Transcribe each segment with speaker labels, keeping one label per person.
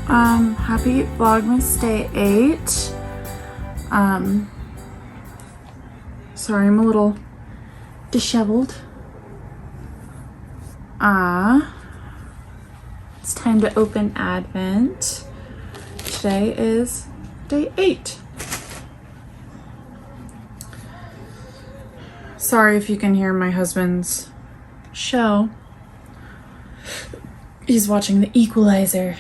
Speaker 1: Happy Vlogmas Day 8. Sorry, I'm a little disheveled. It's time to open Advent. Today is day 8. Sorry if you can hear my husband's show. He's watching The Equalizer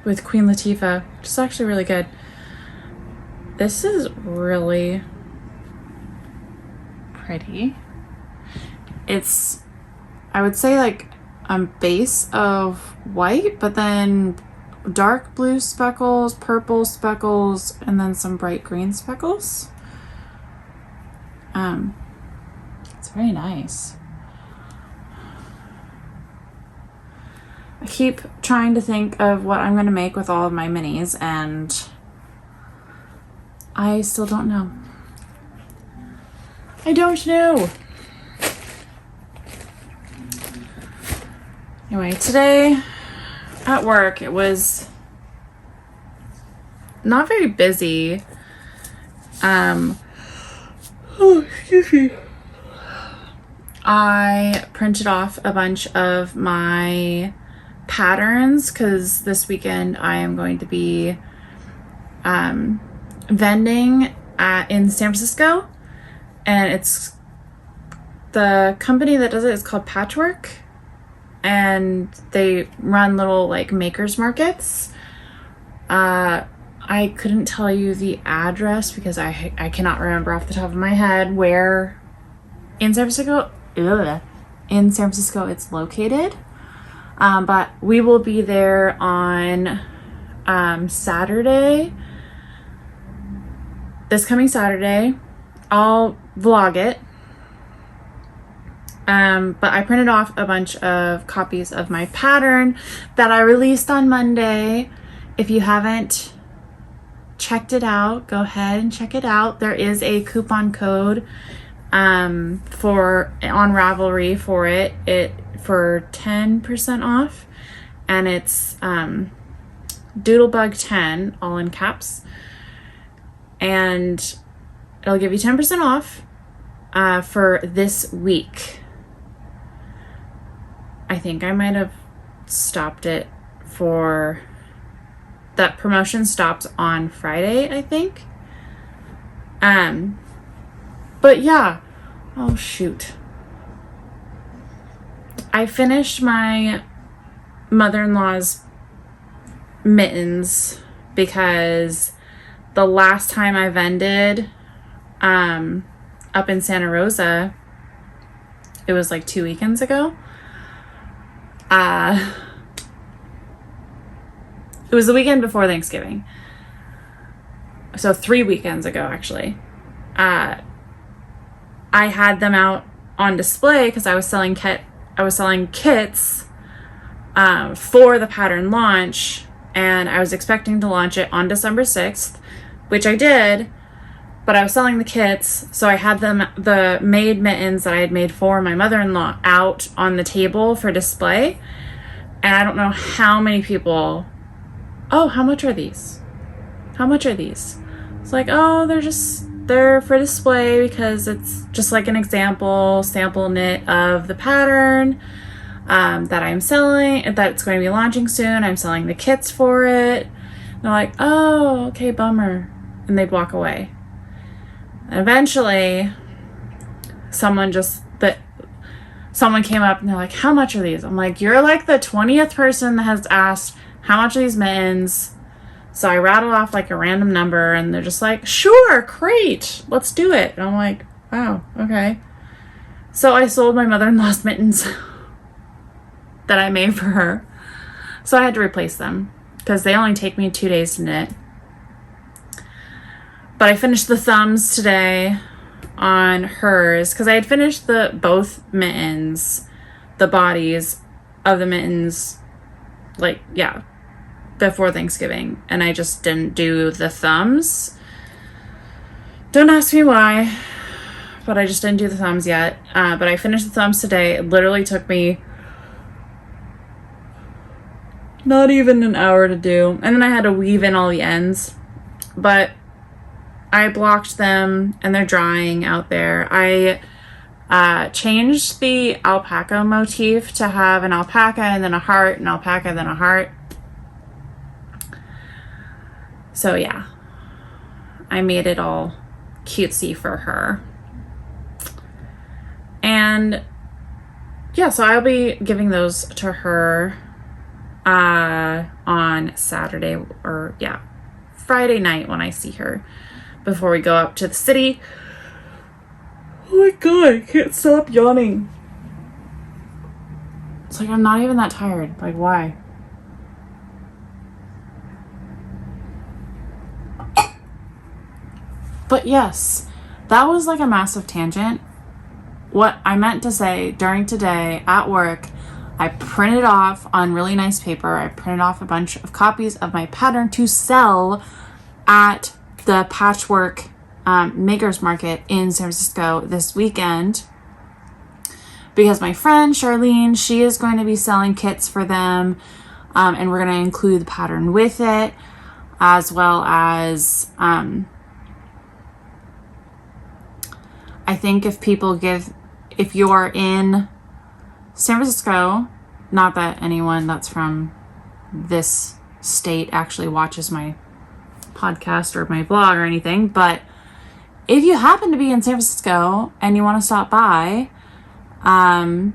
Speaker 1: with Queen Latifah, which is actually really good. This is really pretty. It's, I would say, like a base of white, but then dark blue speckles, purple speckles, and then some bright green speckles. It's very nice. I keep trying to think of what I'm going to make with all of my minis, and I still don't know. I don't know. Anyway, today at work, it was not very busy. Oh, excuse me. I printed off a bunch of my patterns because this weekend I am going to be vending in San Francisco, and it's the company that does it is called Patchwork, and they run little like makers markets. I couldn't tell you the address because I cannot remember off the top of my head where in San Francisco it's located. But we will be there on Saturday. This coming Saturday. I'll vlog it. But I printed off a bunch of copies of my pattern that I released on Monday. If you haven't checked it out, go ahead and check it out. There is a coupon code on Ravelry for it for 10% off, and it's Doodlebug10, all in caps, and it'll give you 10% off for this week. I think I might have stopped it for that promotion stops on Friday, I think. But yeah. Oh shoot. I finished my mother-in-law's mittens because the last time I vended up in Santa Rosa, it was like 2 weekends ago. It was the weekend before Thanksgiving. So 3 weekends ago, actually. I had them out on display because I was selling kits for the pattern launch, and I was expecting to launch it on December 6th, which I did, but I was selling the kits, so I had the made mittens that I had made for my mother-in-law out on the table for display, and I don't know how many people, oh, how much are these? How much are these? It's like, oh, they're for display because it's just like an sample knit of the pattern that I'm selling, that's going to be launching soon. I'm selling the kits for it. And they're like, oh, okay, bummer. And they'd walk away. And eventually, someone came up and they're like, how much are these? I'm like, you're like the 20th person that has asked how much are these mittens. So I rattle off like a random number, and they're just like, sure, great, let's do it. And I'm like, wow, okay. So I sold my mother-in-law's mittens that I made for her. So I had to replace them because they only take me 2 days to knit. But I finished the thumbs today on hers because I had finished both mittens, the bodies of the mittens, like, yeah, before Thanksgiving, and I just didn't do the thumbs. Don't ask me why, but I just didn't do the thumbs yet. But I finished the thumbs today. It literally took me not even an hour to do. And then I had to weave in all the ends. But I blocked them and they're drying out there. I changed the alpaca motif to have an alpaca and then a heart, an alpaca, then a heart. So yeah, I made it all cutesy for her. And yeah, so I'll be giving those to her on Saturday, or yeah, Friday night when I see her before we go up to the city. Oh my god, I can't stop yawning. It's like I'm not even that tired. Like, why? But yes, that was like a massive tangent. What I meant to say during today at work, I printed off on really nice paper. I printed off a bunch of copies of my pattern to sell at the patchwork makers market in San Francisco this weekend, because my friend Charlene, she is going to be selling kits for them, and we're going to include the pattern with it, as well as I think if you're in San Francisco, not that anyone that's from this state actually watches my podcast or my vlog or anything, but if you happen to be in San Francisco and you want to stop by, and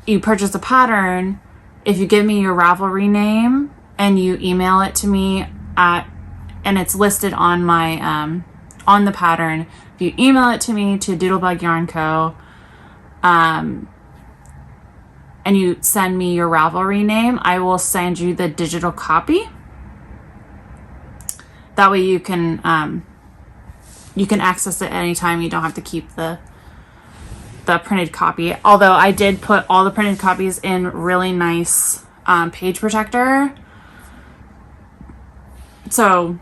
Speaker 1: you purchase a pattern, if you give me your Ravelry name and you email it to me and it's listed on my on the pattern, if you email it to me to Doodlebug Yarn Co. And you send me your Ravelry name, I will send you the digital copy. That way you can access it anytime. You don't have to keep the printed copy. Although I did put all the printed copies in really nice page protector. So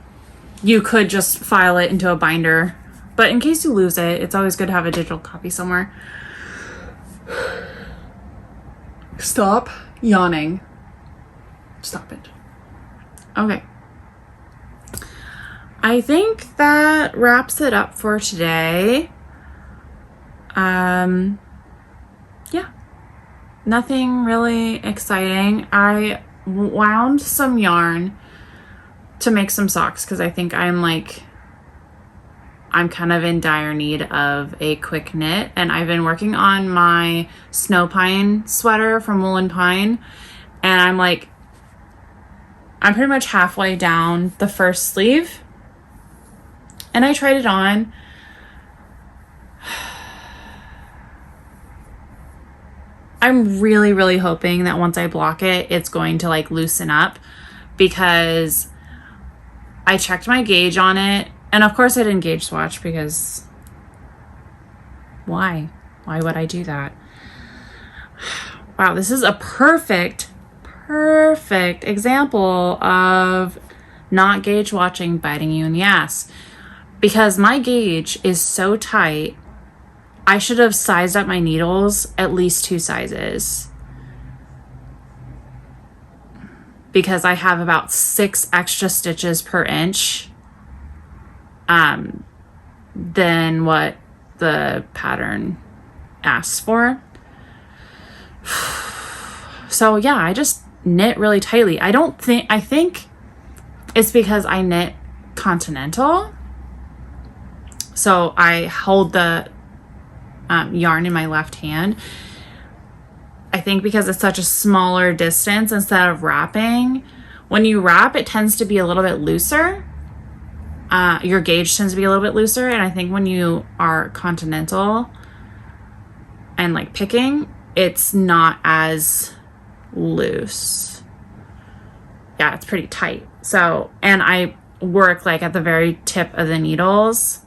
Speaker 1: you could just file it into a binder. But in case you lose it, it's always good to have a digital copy somewhere. Stop yawning. Stop it. Okay. I think that wraps it up for today. Yeah. Nothing really exciting. I wound some yarn to make some socks because I think I'm kind of in dire need of a quick knit, and I've been working on my snow pine sweater from Woolen Pine, and I'm pretty much halfway down the first sleeve, and I tried it on. I'm really, really hoping that once I block it, it's going to loosen up, because I checked my gauge on it. And of course I didn't gauge swatch, because why? Why would I do that? Wow, this is a perfect example of not gauge watching biting you in the ass. Because my gauge is so tight, I should have sized up my needles at least 2 sizes. Because I have about 6 extra stitches per inch than what the pattern asks for. So yeah, I just knit really tightly. I think it's because I knit continental. So I hold the yarn in my left hand. I think because it's such a smaller distance, instead of wrapping, when you wrap, it tends to be a little bit looser. Your gauge tends to be a little bit looser, and I think when you are continental and picking, it's not as loose. Yeah, it's pretty tight. So, and I work at the very tip of the needles,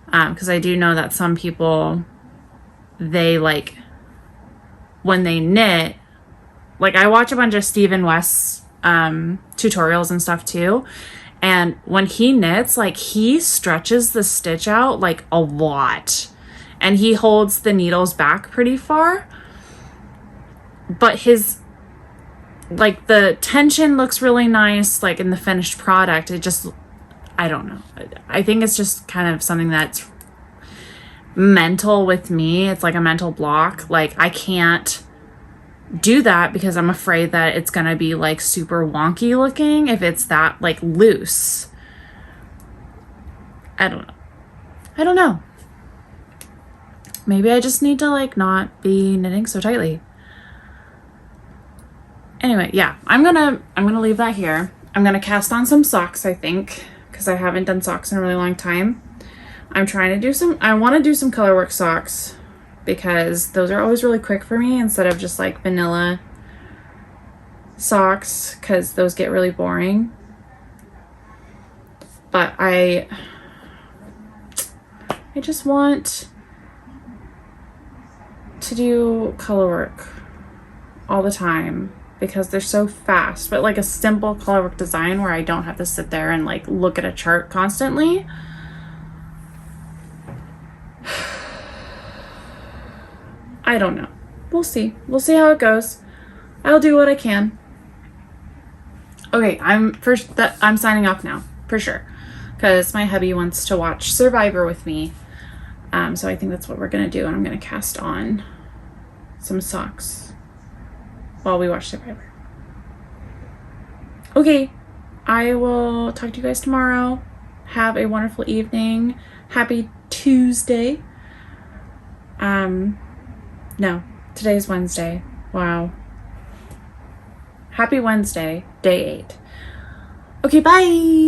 Speaker 1: because I do know that some people, they when they knit, I watch a bunch of Stephen West's tutorials and stuff too. And when he knits, he stretches the stitch out a lot, and he holds the needles back pretty far. But his like the tension looks really nice, like in the finished product. It just, I don't know. I think it's just kind of something that's mental with me. It's like a mental block. Like I can't do that because I'm afraid that it's gonna be like super wonky looking if it's that like loose. I don't know. Maybe I just need to like not be knitting so tightly. Anyway, yeah, I'm gonna leave that here. I'm gonna cast on some socks, I think, because I haven't done socks in a really long time. I'm trying to do some, I want to do some colorwork socks because those are always really quick for me instead of just like vanilla socks, because those get really boring. But I just want to do colorwork all the time because they're so fast, but like a simple colorwork design where I don't have to sit there and like look at a chart constantly. I don't know. We'll see. We'll see how it goes. I'll do what I can. Okay, I'm signing off now for sure because my hubby wants to watch Survivor with me. So I think that's what we're gonna do, and I'm gonna cast on some socks while we watch Survivor. Okay, I will talk to you guys tomorrow. Have a wonderful evening. Happy Tuesday. No, today's Wednesday. Wow. Happy Wednesday, day 8. Okay, bye.